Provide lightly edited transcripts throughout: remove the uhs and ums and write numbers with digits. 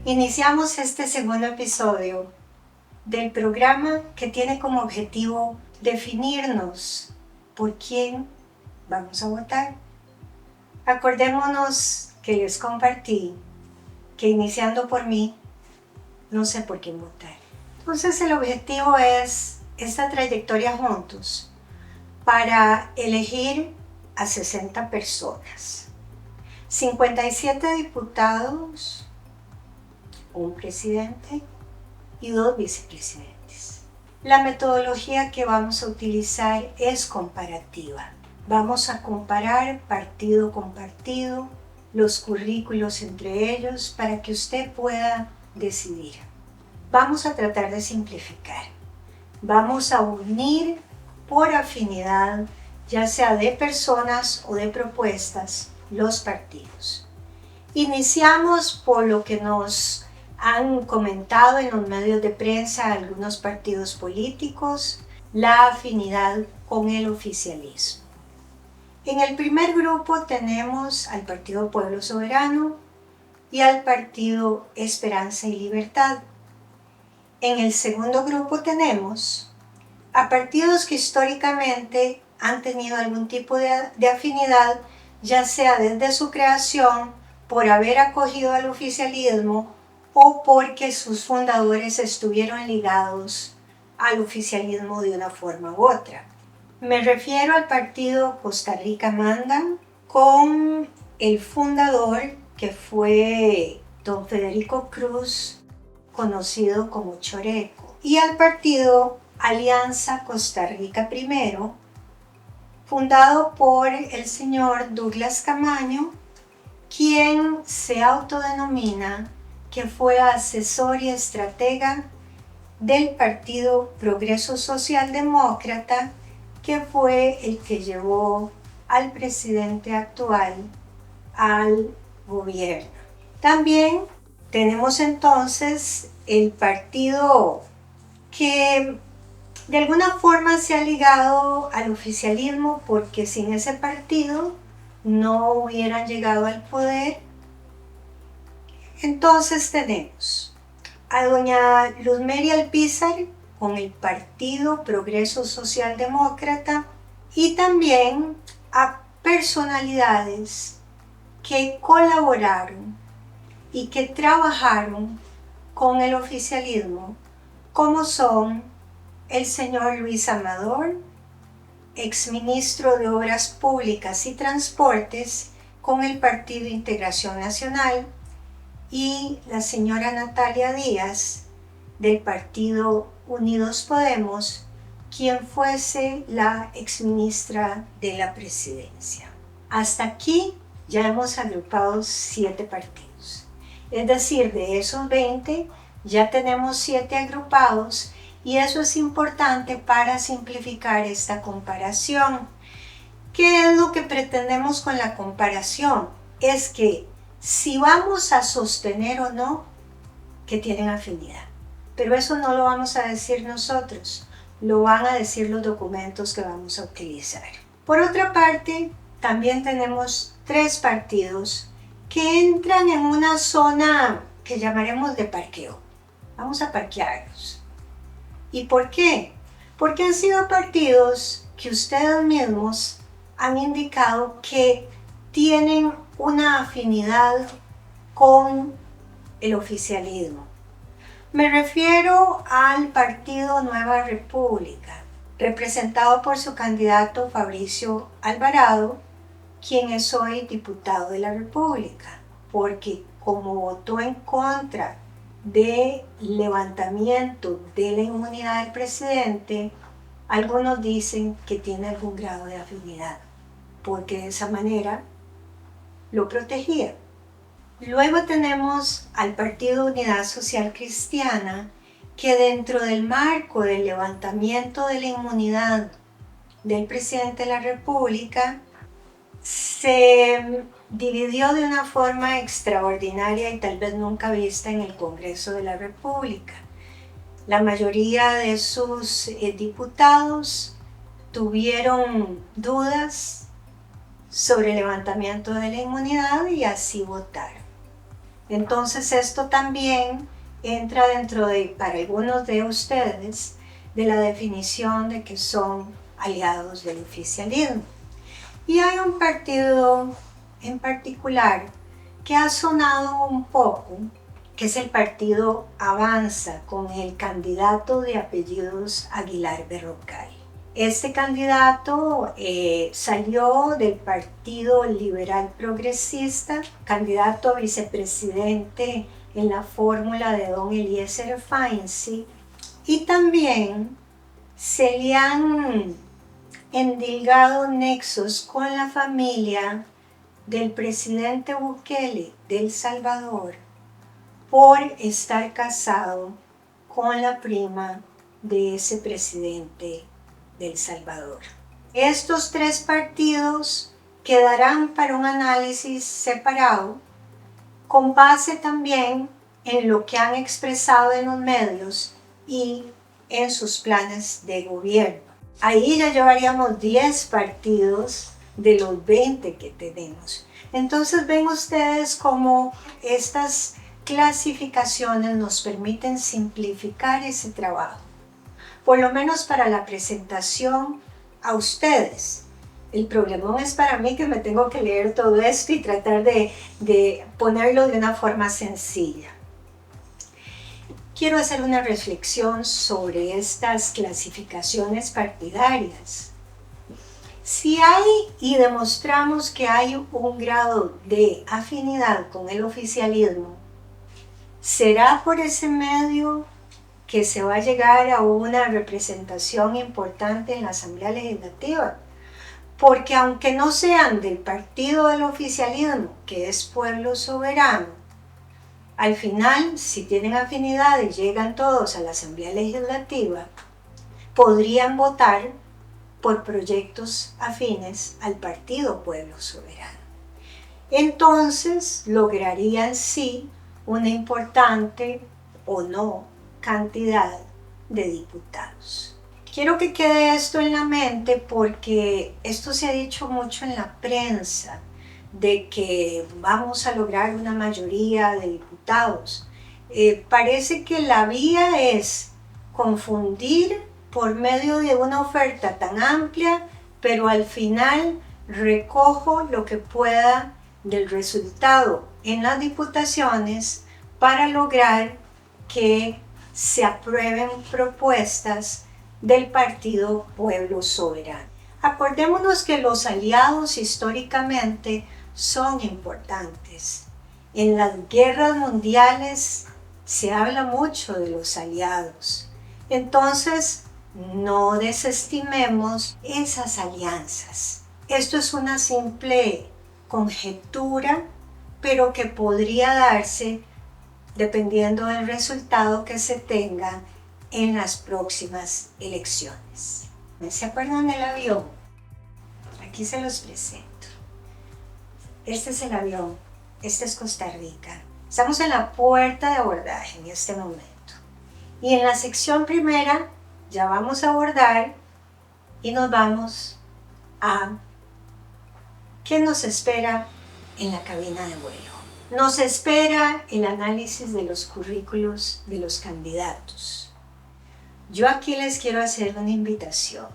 Iniciamos este segundo episodio del programa que tiene como objetivo definirnos por quién vamos a votar. Acordémonos que les compartí que iniciando por mí, no sé por quién votar. Entonces el objetivo es esta trayectoria juntos para elegir a 60 personas, 57 diputados, un presidente y 2 vicepresidentes. La metodología que vamos a utilizar es comparativa. Vamos a comparar partido con partido, los currículos entre ellos para que usted pueda decidir. Vamos a tratar de simplificar. Vamos a unir por afinidad, ya sea de personas o de propuestas, los partidos. Iniciamos por lo que nos han comentado en los medios de prensa algunos partidos políticos, la afinidad con el oficialismo. En el primer grupo tenemos al Partido Pueblo Soberano y al Partido Esperanza y Libertad. En el segundo grupo tenemos a partidos que históricamente han tenido algún tipo de afinidad, ya sea desde su creación, por haber acogido al oficialismo o porque sus fundadores estuvieron ligados al oficialismo de una forma u otra. Me refiero al partido Costa Rica Manda, con el fundador que fue don Federico Cruz, conocido como Choreco, y al partido Alianza Costa Rica Primero, fundado por el señor Douglas Camaño, quien se autodenomina que fue asesor y estratega del Partido Progreso Social Demócrata, que fue el que llevó al presidente actual al gobierno. También tenemos entonces el partido que de alguna forma se ha ligado al oficialismo, porque sin ese partido no hubieran llegado al poder. Entonces tenemos a doña Luzmeri Alpizar con el Partido Progreso Social Demócrata y también a personalidades que colaboraron y que trabajaron con el oficialismo, como son el señor Luis Amador, exministro de Obras Públicas y Transportes con el Partido Integración Nacional, y la señora Natalia Díaz del Partido Unidos Podemos, quien fuese la exministra de la Presidencia. Hasta aquí ya hemos agrupado 7 partidos. Es decir, de esos 20 ya tenemos 7 agrupados, y eso es importante para simplificar esta comparación. ¿Qué es lo que pretendemos con la comparación? Es que si vamos a sostener o no que tienen afinidad. Pero eso no lo vamos a decir nosotros, lo van a decir los documentos que vamos a utilizar. Por otra parte, también tenemos 3 partidos que entran en una zona que llamaremos de parqueo. Vamos a parquearlos. ¿Y por qué? Porque han sido partidos que ustedes mismos han indicado que tienen una afinidad con el oficialismo. Me refiero al Partido Nueva República, representado por su candidato Fabricio Alvarado, quien es hoy diputado de la República, porque como votó en contra del levantamiento de la inmunidad del presidente, algunos dicen que tiene algún grado de afinidad, porque de esa manera lo protegía. Luego tenemos al Partido Unidad Social Cristiana, que dentro del marco del levantamiento de la inmunidad del presidente de la República se dividió de una forma extraordinaria y tal vez nunca vista en el Congreso de la República. La mayoría de sus diputados tuvieron dudas sobre el levantamiento de la inmunidad y así votaron. Entonces esto también entra dentro de, para algunos de ustedes, de la definición de que son aliados del oficialismo. Y hay un partido en particular que ha sonado un poco, que es el partido Avanza, con el candidato de apellidos Aguilar Berrocal. Este candidato salió del Partido Liberal Progresista, candidato a vicepresidente en la fórmula de don Eliezer Feinstein, y también se le han endilgado nexos con la familia del presidente Bukele de El Salvador por estar casado con la prima de ese presidente de El Salvador. Estos tres partidos quedarán para un análisis separado, con base también en lo que han expresado en los medios y en sus planes de gobierno. Ahí ya llevaríamos 10 partidos de los 20 que tenemos. Entonces ven ustedes cómo estas clasificaciones nos permiten simplificar ese trabajo, por lo menos para la presentación a ustedes. El problemón es para mí, que me tengo que leer todo esto y tratar de ponerlo de una forma sencilla. Quiero hacer una reflexión sobre estas clasificaciones partidarias. Si hay y demostramos que hay un grado de afinidad con el oficialismo, ¿será por ese medio que se va a llegar a una representación importante en la Asamblea Legislativa? Porque aunque no sean del partido del oficialismo, que es Pueblo Soberano, al final, si tienen afinidad y llegan todos a la Asamblea Legislativa, podrían votar por proyectos afines al partido Pueblo Soberano. Entonces, lograrían sí una importante o no cantidad de diputados. Quiero que quede esto en la mente porque esto se ha dicho mucho en la prensa, de que vamos a lograr una mayoría de diputados. Parece que la vía es confundir por medio de una oferta tan amplia, pero al final recojo lo que pueda del resultado en las diputaciones para lograr que se aprueben propuestas del partido Pueblo Soberano. Acordémonos que los aliados históricamente son importantes. En las guerras mundiales se habla mucho de los aliados. Entonces, no desestimemos esas alianzas. Esto es una simple conjetura, pero que podría darse dependiendo del resultado que se tenga en las próximas elecciones. ¿Se acuerdan del avión? Aquí se los presento. Este es el avión, este es Costa Rica. Estamos en la puerta de abordaje en este momento. Y en la sección primera ya vamos a abordar y nos vamos a ¿qué nos espera en la cabina de vuelo? Nos espera el análisis de los currículos de los candidatos. Yo aquí les quiero hacer una invitación.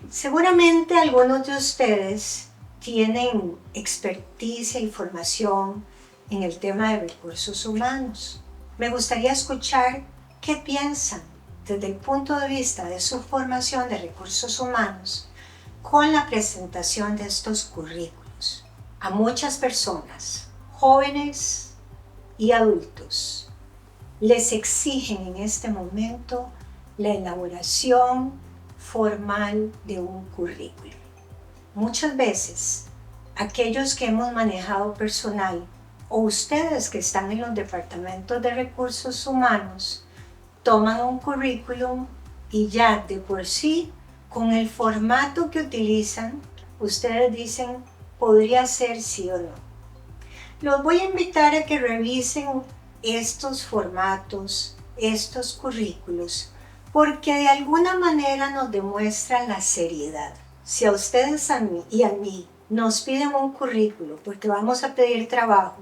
Seguramente algunos de ustedes tienen experticia y formación en el tema de recursos humanos. Me gustaría escuchar qué piensan desde el punto de vista de su formación de recursos humanos con la presentación de estos currículos. A muchas personas, jóvenes y adultos, les exigen en este momento la elaboración formal de un currículo. Muchas veces, aquellos que hemos manejado personal o ustedes que están en los departamentos de recursos humanos toman un currículum y ya de por sí, con el formato que utilizan, ustedes dicen podría ser sí o no. Los voy a invitar a que revisen estos formatos, estos currículos, porque de alguna manera nos demuestran la seriedad. Si a ustedes y a mí nos piden un currículo porque vamos a pedir trabajo,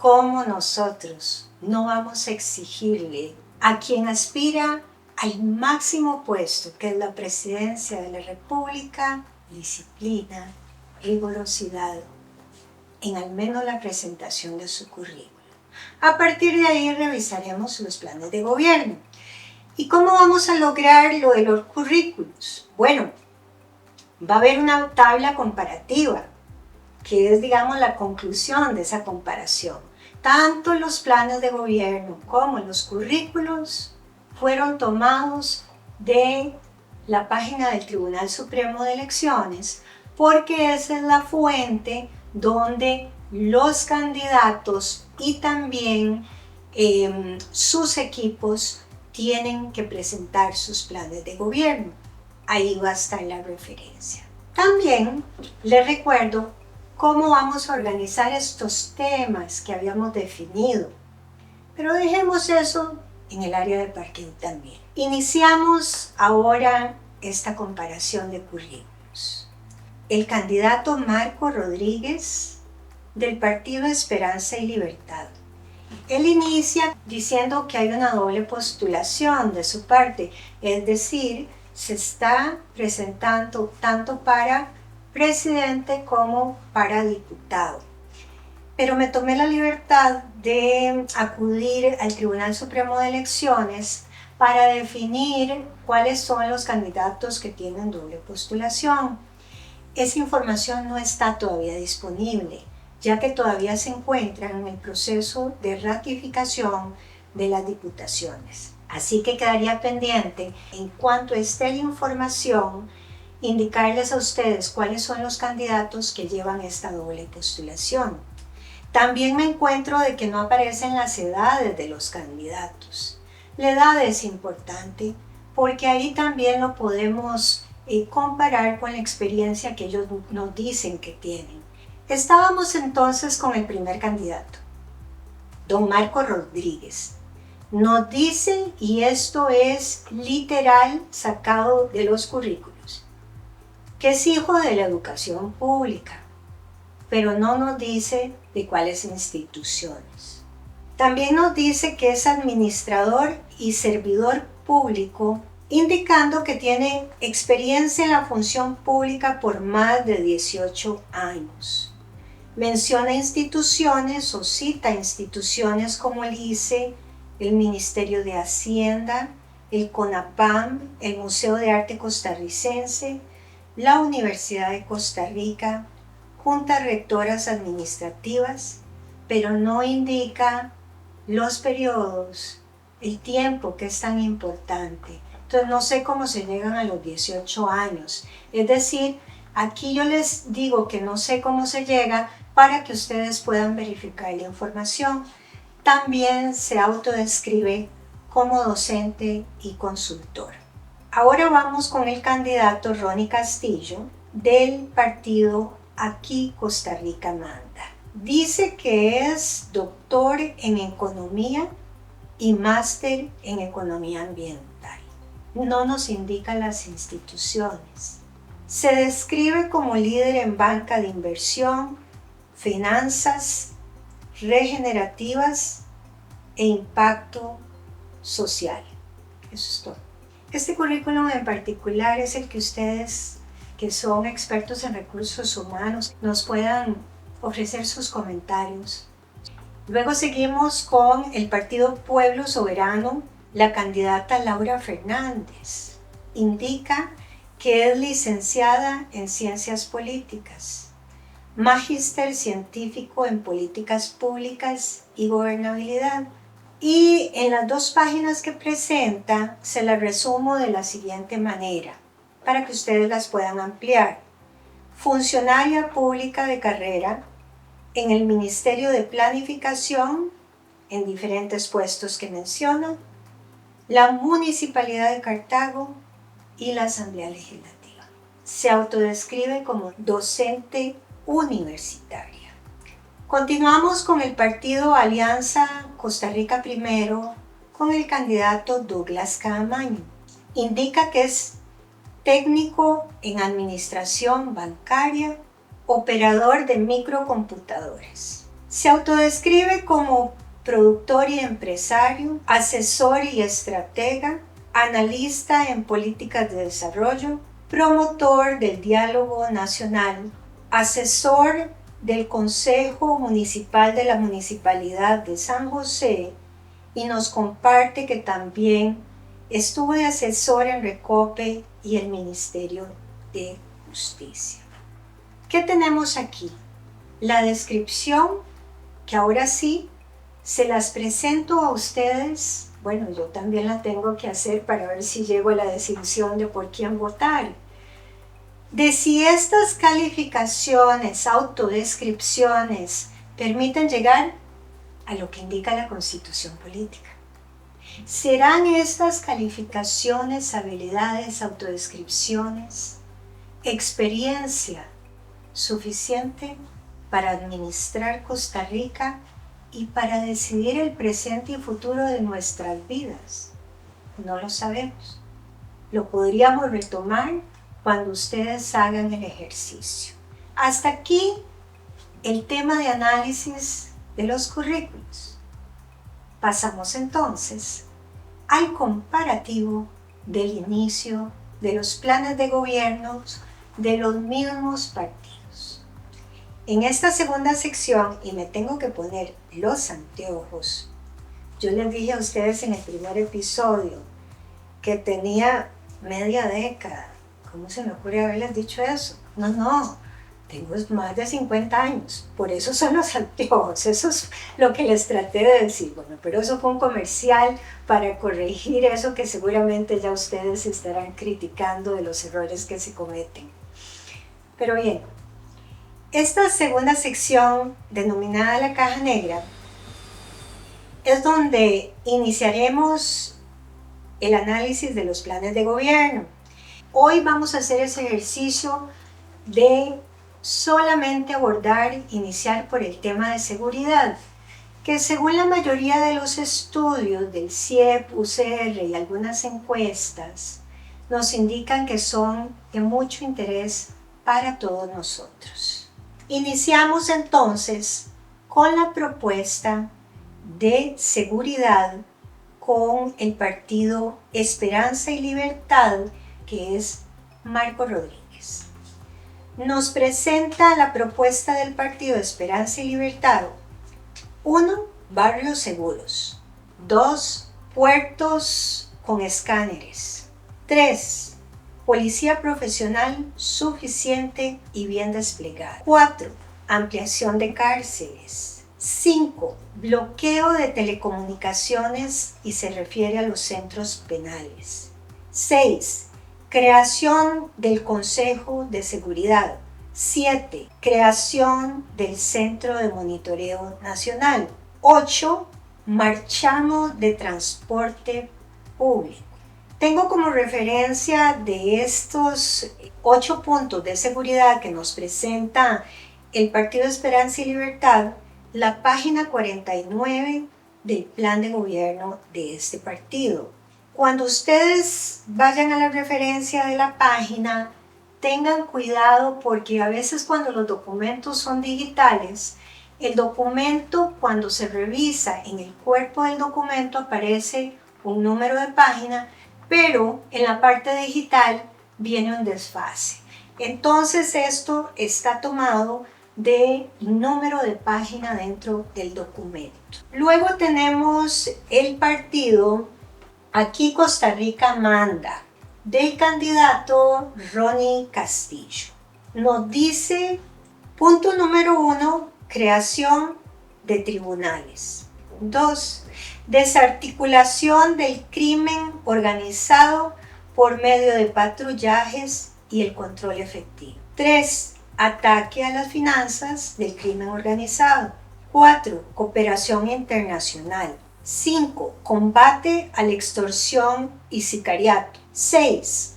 cómo nosotros no vamos a exigirle a quien aspira al máximo puesto, que es la presidencia de la República, disciplina, rigurosidad en al menos la presentación de su currículum. A partir de ahí revisaremos los planes de gobierno. ¿Y cómo vamos a lograr lo de los currículos? Bueno, va a haber una tabla comparativa, que es, digamos, la conclusión de esa comparación. Tanto los planes de gobierno como los currículos fueron tomados de la página del Tribunal Supremo de Elecciones, porque esa es la fuente donde los candidatos y también sus equipos tienen que presentar sus planes de gobierno. Ahí va a estar la referencia. También les recuerdo cómo vamos a organizar estos temas que habíamos definido. Pero dejemos eso en el área de parqueo también. Iniciamos ahora esta comparación de currículos. El candidato Marco Rodríguez, del Partido Esperanza y Libertad. Él inicia diciendo que hay una doble postulación de su parte, es decir, se está presentando tanto para presidente como para diputado. Pero me tomé la libertad de acudir al Tribunal Supremo de Elecciones para definir cuáles son los candidatos que tienen doble postulación. Esa información no está todavía disponible, ya que todavía se encuentran en el proceso de ratificación de las diputaciones. Así que quedaría pendiente, en cuanto esté la información, indicarles a ustedes cuáles son los candidatos que llevan esta doble postulación. También me encuentro de que no aparecen las edades de los candidatos. La edad es importante porque ahí también lo podemos comparar con la experiencia que ellos nos dicen que tienen. Estábamos entonces con el primer candidato, don Marco Rodríguez. Nos dice, y esto es literal sacado de los currículos, que es hijo de la educación pública, pero no nos dice de cuáles instituciones. También nos dice que es administrador y servidor público, indicando que tiene experiencia en la función pública por más de 18 años. Menciona instituciones o cita instituciones como el ICE, el Ministerio de Hacienda, el CONAPAM, el Museo de Arte Costarricense, la Universidad de Costa Rica, juntas rectoras administrativas, pero no indica los periodos, el tiempo que es tan importante. Entonces no sé cómo se llegan a los 18 años. Es decir, aquí yo les digo que no sé cómo se llega para que ustedes puedan verificar la información. También se autodescribe como docente y consultor. Ahora vamos con el candidato Ronnie Castillo del partido Aquí Costa Rica Manda. Dice que es doctor en economía y máster en economía ambiental. No nos indica las instituciones. Se describe como líder en banca de inversión, finanzas regenerativas e impacto social. Eso es todo. Este currículum en particular es el que ustedes, que son expertos en recursos humanos, nos puedan ofrecer sus comentarios. Luego seguimos con el Partido Pueblo Soberano, la candidata Laura Fernández. Indica que es licenciada en Ciencias Políticas, magíster científico en Políticas Públicas y Gobernabilidad. Y en las dos páginas que presenta se las resumo de la siguiente manera, para que ustedes las puedan ampliar. Funcionaria pública de carrera en el Ministerio de Planificación, en diferentes puestos que menciona, la Municipalidad de Cartago y la Asamblea Legislativa. Se autodescribe como docente universitaria. Continuamos con el partido Alianza Costa Rica Primero con el candidato Douglas Caamaño. Indica que es técnico en administración bancaria, operador de microcomputadores. Se autodescribe como productor y empresario, asesor y estratega, analista en políticas de desarrollo, promotor del diálogo nacional, asesor del Consejo Municipal de la Municipalidad de San José, y nos comparte que también estuvo de asesor en Recope y el Ministerio de Justicia. ¿Qué tenemos aquí? La descripción, que ahora sí se las presento a ustedes. Bueno, yo también la tengo que hacer para ver si llego a la decisión de por quién votar. De si estas calificaciones, autodescripciones, permiten llegar a lo que indica la Constitución política. ¿Serán estas calificaciones, habilidades, autodescripciones, experiencia suficiente para administrar Costa Rica y para decidir el presente y futuro de nuestras vidas? No lo sabemos. Lo podríamos retomar cuando ustedes hagan el ejercicio. Hasta aquí el tema de análisis de los currículos. Pasamos entonces al comparativo del inicio de los planes de gobierno de los mismos partidos. En esta segunda sección, y me tengo que poner los anteojos, yo les dije a ustedes en el primer episodio que tenía media década. ¿Cómo se me ocurre haberles dicho eso? No, tengo más de 50 años, por eso son los anteojos, eso es lo que les traté de decir. Bueno, pero eso fue un comercial para corregir eso que seguramente ya ustedes estarán criticando de los errores que se cometen. Pero bien, esta segunda sección, denominada la caja negra, es donde iniciaremos el análisis de los planes de gobierno. Hoy vamos a hacer ese ejercicio de solamente abordar, iniciar por el tema de seguridad, que según la mayoría de los estudios del CIEP, UCR y algunas encuestas, nos indican que son de mucho interés para todos nosotros. Iniciamos entonces con la propuesta de seguridad con el partido Esperanza y Libertad, que es Marco Rodríguez. Nos presenta la propuesta del partido Esperanza y Libertad. 1. Barrios seguros. 2. Puertos con escáneres. 3. Policía profesional suficiente y bien desplegada. 4. Ampliación de cárceles. 5. Bloqueo de telecomunicaciones y se refiere a los centros penales. 6. Creación del Consejo de Seguridad. 7. Creación del Centro de Monitoreo Nacional. 8. Marchamo de transporte público. Tengo como referencia de estos 8 puntos de seguridad que nos presenta el Partido Esperanza y Libertad, la página 49 del plan de gobierno de este partido. Cuando ustedes vayan a la referencia de la página, tengan cuidado porque a veces cuando los documentos son digitales, el documento cuando se revisa en el cuerpo del documento aparece un número de página, pero en la parte digital viene un desfase. Entonces esto está tomado del número de página dentro del documento. Luego tenemos el partido Aquí Costa Rica Manda, del candidato Ronnie Castillo. Nos dice, punto número 1, creación de tribunales. 2, desarticulación del crimen organizado por medio de patrullajes y el control efectivo. 3, ataque a las finanzas del crimen organizado. 4, cooperación internacional. 5. Combate a la extorsión y sicariato. 6.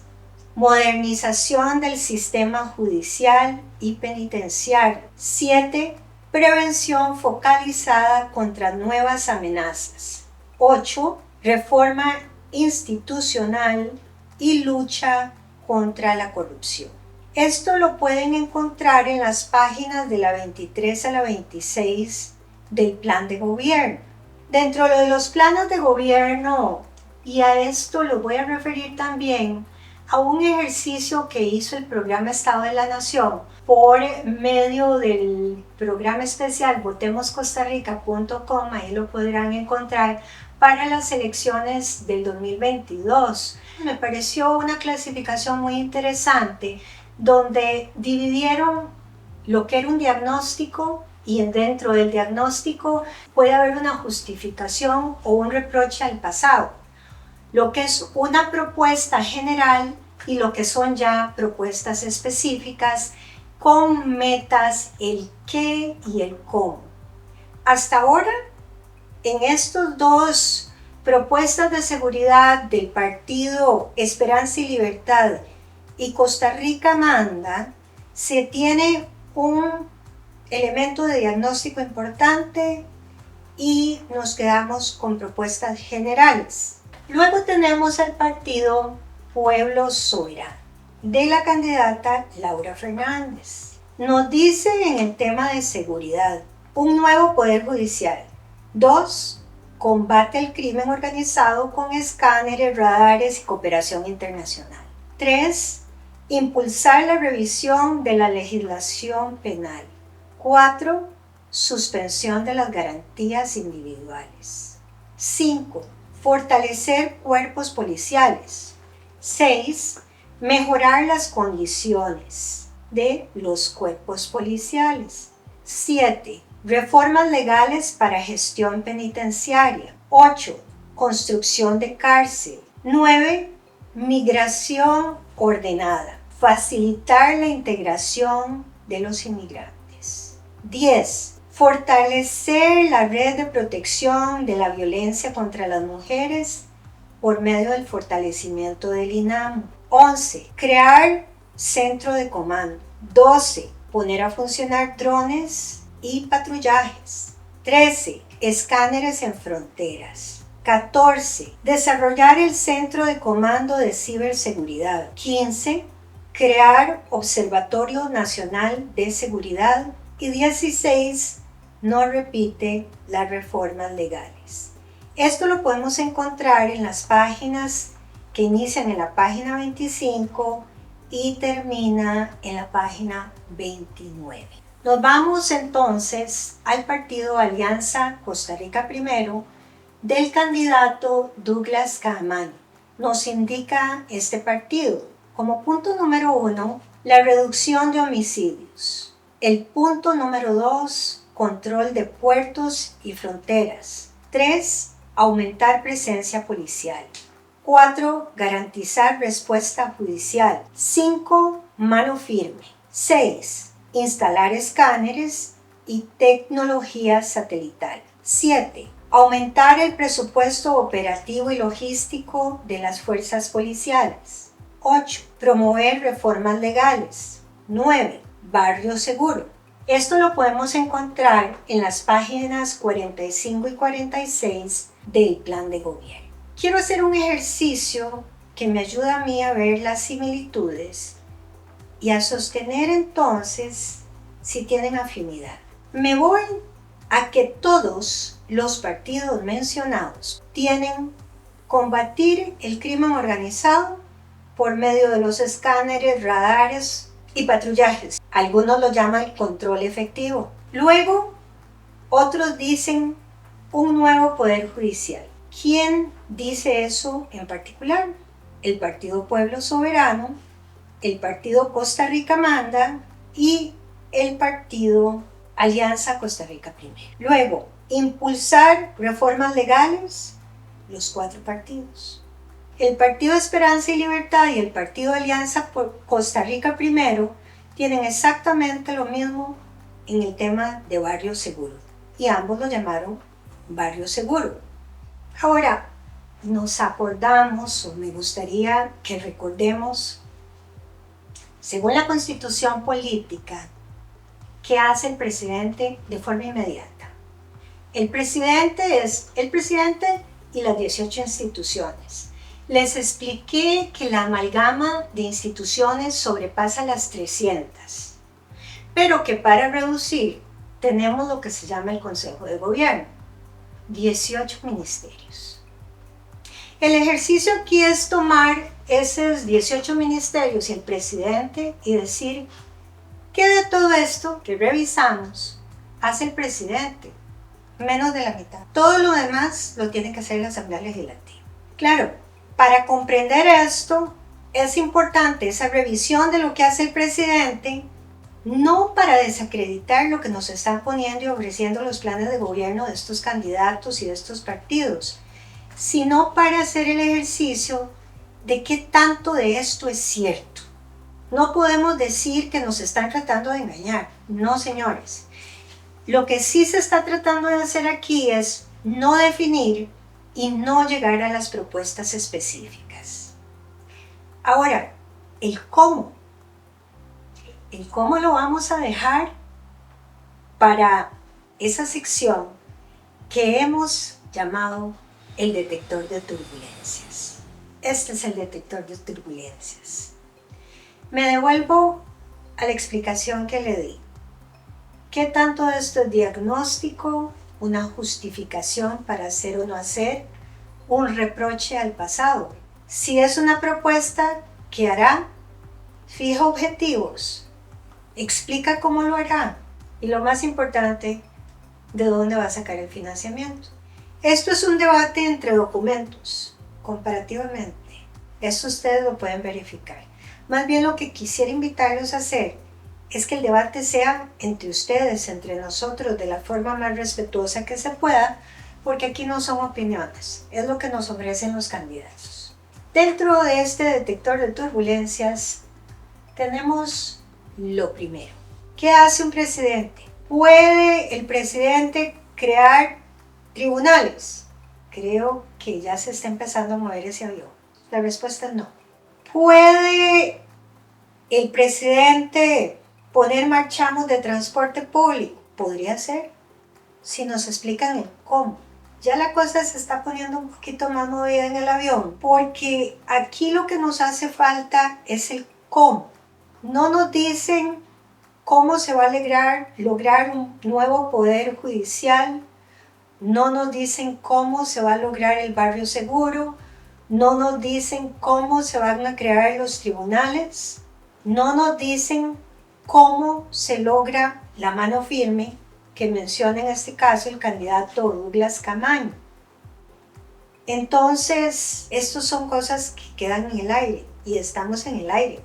Modernización del sistema judicial y penitenciario. 7. Prevención focalizada contra nuevas amenazas. 8. Reforma institucional y lucha contra la corrupción. Esto lo pueden encontrar en las páginas de la 23 a la 26 del plan de gobierno. Dentro de los planes de gobierno, y a esto lo voy a referir también a un ejercicio que hizo el programa Estado de la Nación por medio del programa especial votemoscostarrica.com, ahí lo podrán encontrar, para las elecciones del 2022. Me pareció una clasificación muy interesante donde dividieron lo que era un diagnóstico y dentro del diagnóstico puede haber una justificación o un reproche al pasado, lo que es una propuesta general y lo que son ya propuestas específicas con metas, el qué y el cómo. Hasta ahora, en estos dos propuestas de seguridad del partido Esperanza y Libertad y Costa Rica Manda, se tiene un elemento de diagnóstico importante y nos quedamos con propuestas generales. Luego tenemos al partido Pueblo Soberano de la candidata Laura Fernández. Nos dice en el tema de seguridad, un nuevo poder judicial. 2. Combate al crimen organizado con escáneres, radares y cooperación internacional. 3. Impulsar la revisión de la legislación penal. 4. Suspensión de las garantías individuales. 5. Fortalecer cuerpos policiales. 6. Mejorar las condiciones de los cuerpos policiales. 7. Reformas legales para gestión penitenciaria. 8. Construcción de cárcel. 9. Migración ordenada. Facilitar la integración de los inmigrantes. 10. Fortalecer la red de protección de la violencia contra las mujeres por medio del fortalecimiento del INAMU. 11. Crear centro de comando. 12. Poner a funcionar drones y patrullajes. 13. Escáneres en fronteras. 14. Desarrollar el centro de comando de ciberseguridad. 15. Crear Observatorio Nacional de Seguridad. Y 16. No repite las reformas legales. Esto lo podemos encontrar en las páginas que inician en la página 25 y termina en la página 29. Nos vamos entonces al partido Alianza Costa Rica Primero del candidato Douglas Caamaño. Nos indica este partido como punto número 1, la reducción de homicidios. El punto número 2, control de puertos y fronteras. 3, aumentar presencia policial. 4. Garantizar respuesta judicial. 5. Mano firme. 6. Instalar escáneres y tecnología satelital. 7. Aumentar el presupuesto operativo y logístico de las fuerzas policiales. 8. Promover reformas legales. 9. Barrio seguro. Esto lo podemos encontrar en las páginas 45 y 46 del plan de gobierno. Quiero hacer un ejercicio que me ayuda a mí a ver las similitudes y a sostener entonces si tienen afinidad. Me voy a que todos los partidos mencionados tienen combatir el crimen organizado por medio de los escáneres, radares y patrullajes. Algunos lo llaman control efectivo. Luego, otros dicen un nuevo poder judicial. ¿Quién dice eso en particular? El Partido Pueblo Soberano, el Partido Costa Rica Manda y el Partido Alianza Costa Rica Primero. Luego, impulsar reformas legales, los 4 partidos. El Partido Esperanza y Libertad y el Partido Alianza por Costa Rica Primero tienen exactamente lo mismo en el tema de barrio seguro y ambos lo llamaron barrio seguro. Ahora, nos acordamos o me gustaría que recordemos, según la Constitución Política, ¿qué hace el presidente de forma inmediata? El presidente es el presidente y las 18 instituciones. Les expliqué que la amalgama de instituciones sobrepasa las 300, pero que para reducir tenemos lo que se llama el Consejo de Gobierno, 18 ministerios. El ejercicio aquí es tomar esos 18 ministerios y el presidente y decir, ¿qué de todo esto que revisamos hace el presidente? Menos de la mitad. Todo lo demás lo tiene que hacer la Asamblea Legislativa. Claro, para comprender esto es importante esa revisión de lo que hace el presidente, no para desacreditar lo que nos están poniendo y ofreciendo los planes de gobierno de estos candidatos y de estos partidos, sino para hacer el ejercicio de qué tanto de esto es cierto. No podemos decir que nos están tratando de engañar. No, señores. Lo que sí se está tratando de hacer aquí es no definir y no llegar a las propuestas específicas. Ahora, el cómo. El cómo lo vamos a dejar para esa sección que hemos llamado el detector de turbulencias. Este es el detector de turbulencias. Me devuelvo a la explicación que le di. ¿Qué tanto de esto es diagnóstico, una justificación para hacer o no hacer, un reproche al pasado? Si es una propuesta, ¿qué hará? Fija objetivos, explica cómo lo hará y lo más importante, ¿de dónde va a sacar el financiamiento? Esto es un debate entre documentos, comparativamente. Eso ustedes lo pueden verificar. Más bien lo que quisiera invitarlos a hacer es que el debate sea entre ustedes, entre nosotros, de la forma más respetuosa que se pueda, porque aquí no son opiniones, es lo que nos ofrecen los candidatos. Dentro de este detector de turbulencias tenemos lo primero. ¿Qué hace un presidente? ¿Puede el presidente crear tribunales? Creo que ya se está empezando a mover ese avión. La respuesta es no. ¿Puede el presidente poner marchamos de transporte público? Podría ser, si nos explican el cómo. Ya la cosa se está poniendo un poquito más movida en el avión, porque aquí lo que nos hace falta es el cómo. No nos dicen cómo se va a lograr un nuevo poder judicial, no nos dicen cómo se va a lograr el barrio seguro, no nos dicen cómo se van a crear los tribunales, no nos dicen cómo se logra la mano firme que menciona en este caso el candidato Douglas Camaño. Entonces, estas son cosas que quedan en el aire y estamos en el aire.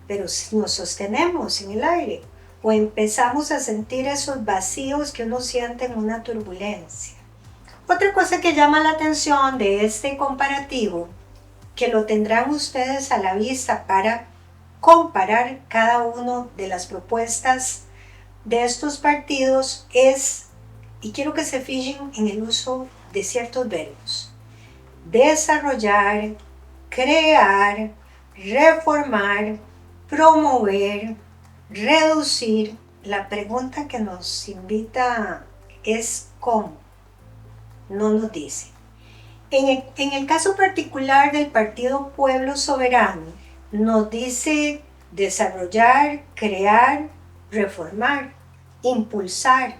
Pero si nos sostenemos en el aire o empezamos a sentir esos vacíos que uno siente en una turbulencia. Otra cosa que llama la atención de este comparativo, que lo tendrán ustedes a la vista para comparar cada una de las propuestas de estos partidos, es, y quiero que se fijen en el uso de ciertos verbos: desarrollar, crear, reformar, promover, reducir. La pregunta que nos invita es ¿cómo? No nos dice. En el caso particular del Partido Pueblo Soberano, nos dice desarrollar, crear, reformar, impulsar.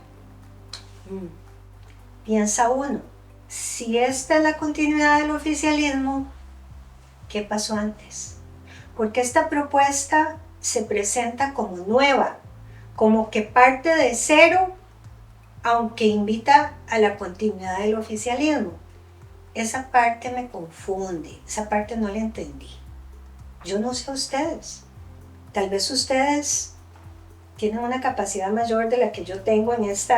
Piensa uno, si esta es la continuidad del oficialismo, ¿qué pasó antes? Porque esta propuesta se presenta como nueva, como que parte de cero, aunque invita a la continuidad del oficialismo. Esa parte me confunde, esa parte no la entendí. Yo no sé ustedes, tal vez ustedes tienen una capacidad mayor de la que yo tengo en esto,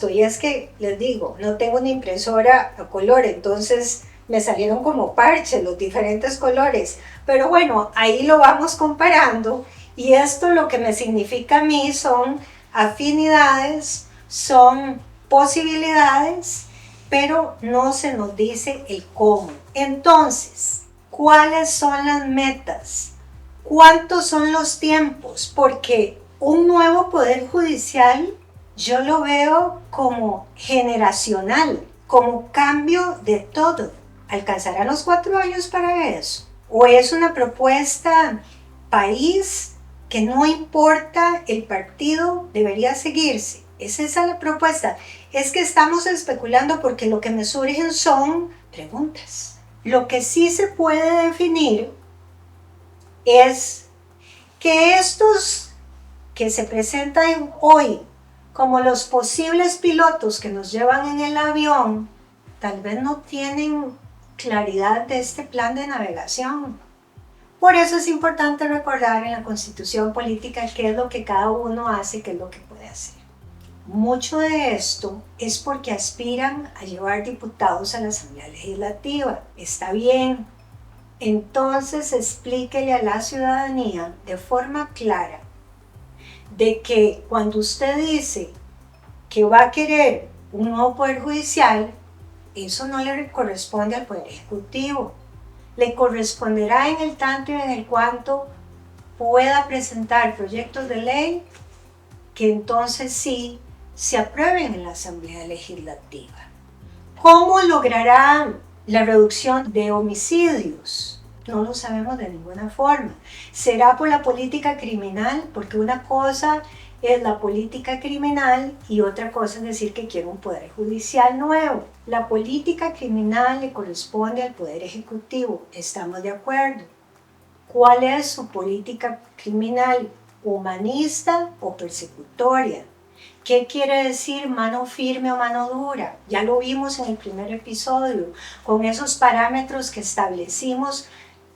y es que les digo, no tengo una impresora a color, entonces me salieron como parches los diferentes colores, pero bueno, ahí lo vamos comparando, y esto lo que me significa a mí son afinidades, son posibilidades, pero no se nos dice el cómo. Entonces, ¿cuáles son las metas? ¿Cuántos son los tiempos? Porque un nuevo poder judicial yo lo veo como generacional, como cambio de todo. ¿Alcanzarán los 4 años para eso? ¿O es una propuesta país que no importa el partido, debería seguirse. Es esa la propuesta. Es que estamos especulando porque lo que me surgen son preguntas. Lo que sí se puede definir es que estos que se presentan hoy como los posibles pilotos que nos llevan en el avión, tal vez no tienen claridad de este plan de navegación. Por eso es importante recordar en la Constitución Política qué es lo que cada uno hace, qué es lo que puede hacer. Mucho de esto es porque aspiran a llevar diputados a la Asamblea Legislativa. Está bien. Entonces explíquele a la ciudadanía de forma clara de que cuando usted dice que va a querer un nuevo Poder Judicial, eso no le corresponde al Poder Ejecutivo. Le corresponderá en el tanto y en el cuanto pueda presentar proyectos de ley que entonces sí se aprueben en la Asamblea Legislativa. ¿Cómo lograrán la reducción de homicidios? No lo sabemos de ninguna forma. ¿Será por la política criminal? Porque una cosa es la política criminal y otra cosa es decir que quiere un poder judicial nuevo. La política criminal le corresponde al Poder Ejecutivo, estamos de acuerdo. ¿Cuál es su política criminal? ¿Humanista o persecutoria? ¿Qué quiere decir mano firme o mano dura? Ya lo vimos en el primer episodio, con esos parámetros que establecimos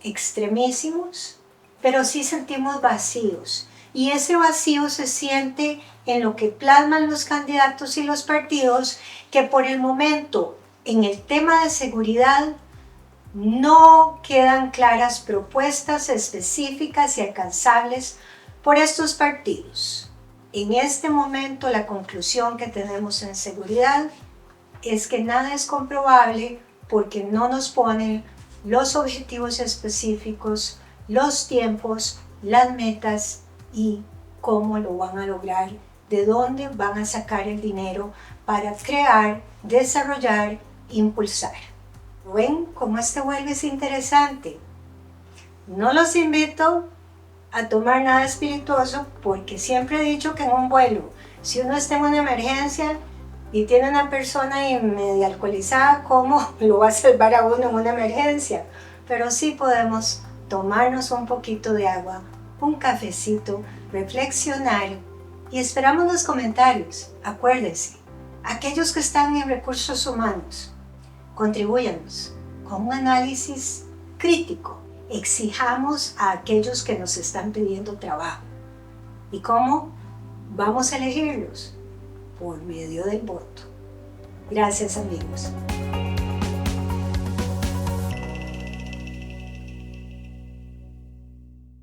extremísimos, pero sí sentimos vacíos. Y ese vacío se siente en lo que plasman los candidatos y los partidos, que por el momento en el tema de seguridad no quedan claras propuestas específicas y alcanzables por estos partidos. En este momento la conclusión que tenemos en seguridad es que nada es comprobable porque no nos ponen los objetivos específicos, los tiempos, las metas y cómo lo van a lograr, de dónde van a sacar el dinero para crear, desarrollar, impulsar. ¿Ven cómo este vuelve interesante? No los invito a tomar nada espirituoso porque siempre he dicho que en un vuelo, si uno está en una emergencia y tiene una persona ahí media alcoholizada, ¿cómo lo va a salvar a uno en una emergencia? Pero sí podemos tomarnos un poquito de agua, un cafecito, reflexionar y esperamos los comentarios. Acuérdense, aquellos que están en recursos humanos, contribúyanos con un análisis crítico. Exijamos a aquellos que nos están pidiendo trabajo. ¿Y cómo vamos a elegirlos? Por medio del voto. Gracias, amigos.